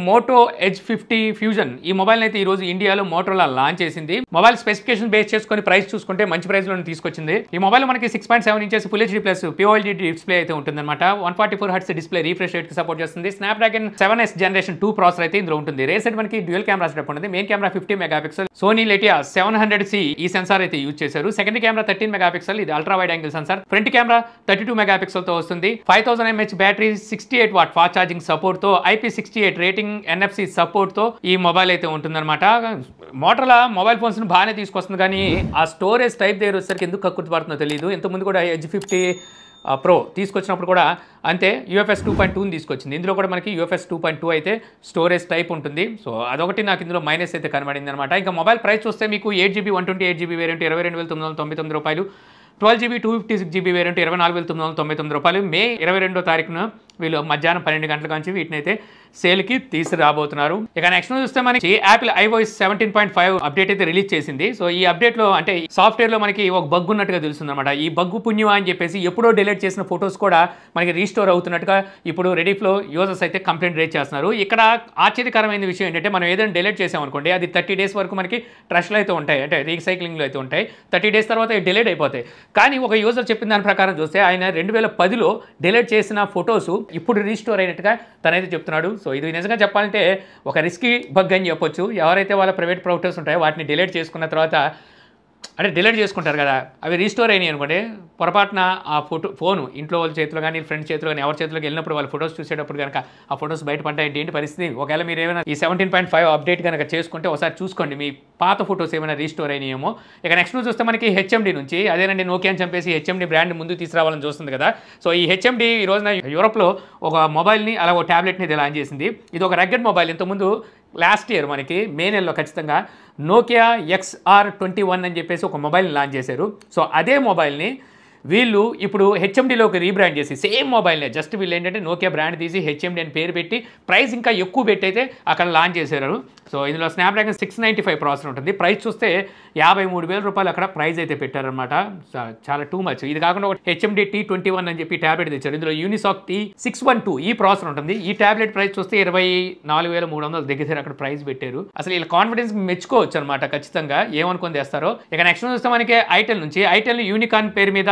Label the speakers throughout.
Speaker 1: Moto Edge 50 fusion ఈ mobile అయితే ఈ రోజు ఇండియాలో మోటోలా లాంచ్ చేసింది. మొబైల్ స్పెసిఫికేషన్ బేస్ చేసుకొని ప్రైస్ చూసుకుంటే మంచి ప్రైస్ లో తీసుకొచ్చింది. ఈ మొబైల్ మనకి 6.7 inches full HD plus POLED display అయితే ఉంటుందన్నమాట. 144 హెర్ట్జ్ డిస్ప్లే రీఫ్రెష్ రేట్ కి సపోర్ట్ చేస్తుంది. స్నాప్డ్రాగన్ 7S జనరేషన్ 2 ప్రాసెసర్ అయితే ఇందులో ఉంటుంది. రేస్ సైడ్ మనకి డ్యూయల్ కెమెరా సెటప్ ఉంటుంది. Main camera 50 megapixel Sony Lytia 700C ఈ సెన్సార్ అయితే యూజ్ చేశారు. సెకండరీ కెమెరా 13 మెగాపిక్సెల్, ఇది ultra wide angle censor. Front camera 32 megapixel తో వస్తుంది. 5000 mAh battery, 68 watt fast charging support తో, IP68 రేటింగ్, NFC సపోర్ట్ తో ఈ మొబైల్ అయితే ఉంటుందన్నమాట. మోటరోలా మొబైల్ ఫోన్స్ ని బాగానే తీసుకొస్తుంది, కానీ ఆ స్టోరేజ్ టైప్ దగ్గర వచ్చేసరికి ఎందుకు కక్కుర్తి పడుతుందో తెలియదు. ఇంతకుముందు కూడా ఎడ్జ్ 50 ప్రో తీసుకొచ్చినప్పుడు కూడా అంతే UFS 2.2ని తీసుకొచ్చింది. ఇందులో కూడా మనకి UFS 2.2 అయితే స్టోరేజ్ టైప్ ఉంటుంది. సో అదొకటి నాకు ఇందులో మైనస్ అయితే కనబడింది అనమాట. ఇంకా మొబైల్ ప్రైస్ చూస్తే మీకు 8GB 128GB వేరియంట్ 22,999 రూపాయలు, 12GB 256GB వేరియంట్ 24,999 రూపాయలు. మే 22వ తారీఖున వీళ్ళు మధ్యాహ్నం 12 గంటల నుంచి వీటిని అయితే సేల్కి తీసుకురాబోతున్నారు. ఇక నెక్స్ట్ చూస్తే మనకి యాపిల్ iOS 17.5 అప్డేట్ అయితే రిలీజ్ చేసింది. సో ఈ అప్డేట్లో అంటే సాఫ్ట్వేర్లో మనకి ఒక బగ్ ఉన్నట్టుగా తెలుస్తుంది అనమాట. ఈ బగ్ పుణ్యమా అని చెప్పేసి ఎప్పుడో డిలీట్ చేసిన ఫొటోస్ కూడా మనకి రీస్టోర్ అవుతున్నట్టుగా ఇప్పుడు రెడీఫ్లో యూజర్స్ అయితే కంప్లైంట్ రేజ్ చేస్తున్నారు. ఇక్కడ ఆశ్చర్యకరమైన విషయం ఏంటంటే, మనం ఏదైనా డిలీట్ చేసామనుకోండి, అది 30 days వరకు మనకి ట్రస్ట్లో అయితే ఉంటాయి, అంటే రీసైక్లింగ్లో అయితే ఉంటాయి. 30 days తర్వాత డిలీట్ అయిపోతాయి. కానీ ఒక యూజర్ చెప్పిన దాని ప్రకారం చూస్తే ఆయన 2010లో డిలీట్ చేసిన ఫొటోస్ ఇప్పుడు రీస్టోర్ అయినట్టుగా తనైతే చెప్తున్నాడు. సో ఇది నిజంగా చెప్పాలంటే ఒక రిస్కీ బగ్ అని చెప్పొచ్చు. ఎవరైతే వాళ్ళ ప్రైవేట్ ప్రొడక్ట్స్ ఉంటాయో వాటిని డిలీట్ చేసుకున్న తర్వాత, అంటే డిలీట్ చేసుకుంటారు కదా, అవి రీస్టోర్ అయినాయి అనుకోండి, పొరపాటున ఆ ఫోను ఇంట్లో వాళ్ళ చేతిలో కానీ ఫ్రెండ్స్ చేతిలో కానీ ఎవరి చేతిలోకి వెళ్ళినప్పుడు వాళ్ళ ఫొటోస్ చూసేటప్పుడు కనుక ఆ ఫొటోస్ బయటపడ్డాయి ఏంటి పరిస్థితి? ఒకవేళ మీరు ఏమైనా ఈ 17.5 అప్డేట్ కనుక చేసుకుంటే ఒకసారి చూసుకోండి మీ పాత ఫొటోస్ ఏమైనా రీస్టోర్ అయినాయేమో. ఇక నెక్స్ట్ చూస్తే మనకి HMD నుంచి, అదేనండి నోకియాని చంపేసి HMD బ్రాండ్ ముందుకు తీసుకురావాలని చూస్తుంది కదా. సో ఈ HMD ఈ రోజున యూరోప్లో ఒక మొబైల్ని అలా ఒక ట్యాబ్లెట్ని ఇది లాంచ్ చేసింది. ఇది ఒక రగ్గడ్ మొబైల్. ఇంతకుముందు లాస్ట్ ఇయర్ మనకి మే నెలలో ఖచ్చితంగా నోకియా XR21 అని చెప్పేసి ఒక మొబైల్ని లాంచ్ చేశారు. సో అదే మొబైల్ని వీళ్ళు ఇప్పుడు HMDలోకి రీబ్రాండ్ చేసి సేమ్ మొబైల్నే, జస్ట్ వీళ్ళు ఏంటంటే నోకియా బ్రాండ్ తీసి HMD అని పేరు పెట్టి ప్రైస్ ఇంకా ఎక్కువ పెట్టి అయితే అక్కడ లాంచ్ చేశారు. సో ఇందులో స్నాప్డ్రాగన్ 695 ప్రాసెసర్ ఉంటుంది. ప్రైస్ చూస్తే 53,000 రూపాయలు అక్కడ ప్రైస్ అయితే పెట్టారనమాట. చాలా టూ మచ్. ఇది కాకుండా ఒక HMD T21 అని చెప్పి ట్యాబ్లెట్ తెచ్చారు. ఇందులో యూనిసాక్ T612 ఈ ప్రాసెసర్ ఉంటుంది. ఈ ట్యాబ్లెట్ ప్రైస్ చూస్తే 24,300 దగ్గర అక్కడ ప్రైస్ పెట్టారు. అసలు వీళ్ళ కాన్ఫిడెన్స్ మెచ్చుకోవచ్చు అనమాట ఖచ్చితంగా, ఏమనుకొని తెస్తారో. ఇక నెక్స్ట్ చూస్తే మనకి ఐటెల్ నుంచి, ఐటెల్ యూనికాన్ పేరు మీద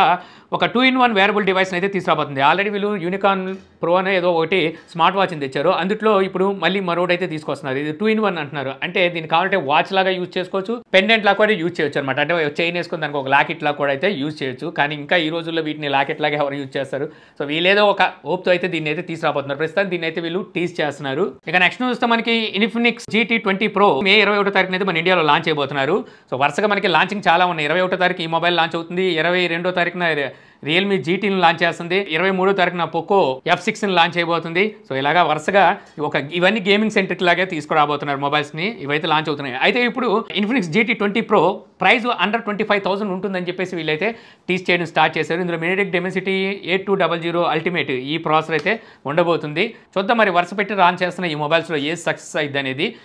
Speaker 1: ఒక 2-in-1 వేరబుల్ డివైస్ అయితే తీసుకురాబోతుంది. ఆల్రెడీ వీళ్ళు యూనికాన్ ప్రో అనే ఏదో ఒకటి స్మార్ట్ వాచ్ని తెచ్చారు. అందులో ఇప్పుడు మళ్ళీ మరోటి అయితే తీసుకొస్తున్నారు. ఇది 2-in-1 అంటున్నారు. అంటే దీనికి కావాలంటే వాచ్ లాగా యూజ్ చేసుకోవచ్చు, పెండెంట్ లాగా కూడా యూజ్ చేయొచ్చు అనమాట. అంటే చైన్ వేసుకుని దానికి ఒక లాకెట్ లాగా కూడా అయితే యూజ్ చేయొచ్చు. కానీ ఇంకా ఈ రోజుల్లో వీటిని లాకెట్ లాగా ఎవరు యూజ్ చేస్తారు? సో వీళ్ళేదో ఒక ఓప్తో అయితే దీన్ని అయితే తీసుకురాబోతున్నారు. ప్రస్తుతం దీన్ని అయితే వీళ్ళు టీజ్ చేస్తున్నారు. ఇక నెక్స్ట్ చూస్తే మనకి ఇన్ఫినిక్స్ GT20 Pro మే 21వ తారీఖున అయితే మన ఇండియాలో లాంచ్ చేయబోతున్నారు. సో వరుసగా మనకి లాంచింగ్ చాలా ఉన్నాయి. 21వ తారీఖు ఈ మొబైల్ లాంచ్ అవుతుంది. 22వ తారీఖున రియల్మీ GTని లాంచ్ చేస్తుంది. 23వ తారీఖున పోకో F6ని లాంచ్ చేయబోతుంది. సో ఇలాగా వరుసగా ఇవన్నీ గేమింగ్ సెంట్రిక్ లాగే తీసుకురాబోతున్నారు మొబైల్స్ని. ఇవైతే లాంచ్ అవుతున్నాయి. అయితే ఇప్పుడు Infinix GT20 Pro price under 25,000 ఉంటుందని చెప్పేసి వీళ్ళైతే టీస్ చేయడం స్టార్ట్ చేశారు. ఇందులో MediaTek Dimensity 8200 అల్టిమేట్ ఈ ప్రాసెసర్ అయితే ఉండబోతుంది. చూద్దాం మరి వరుస పెట్టి లాంచ్ చేస్తున్న ఈ మొబైల్స్లో ఏ సక్సెస్ అయింది అనేది.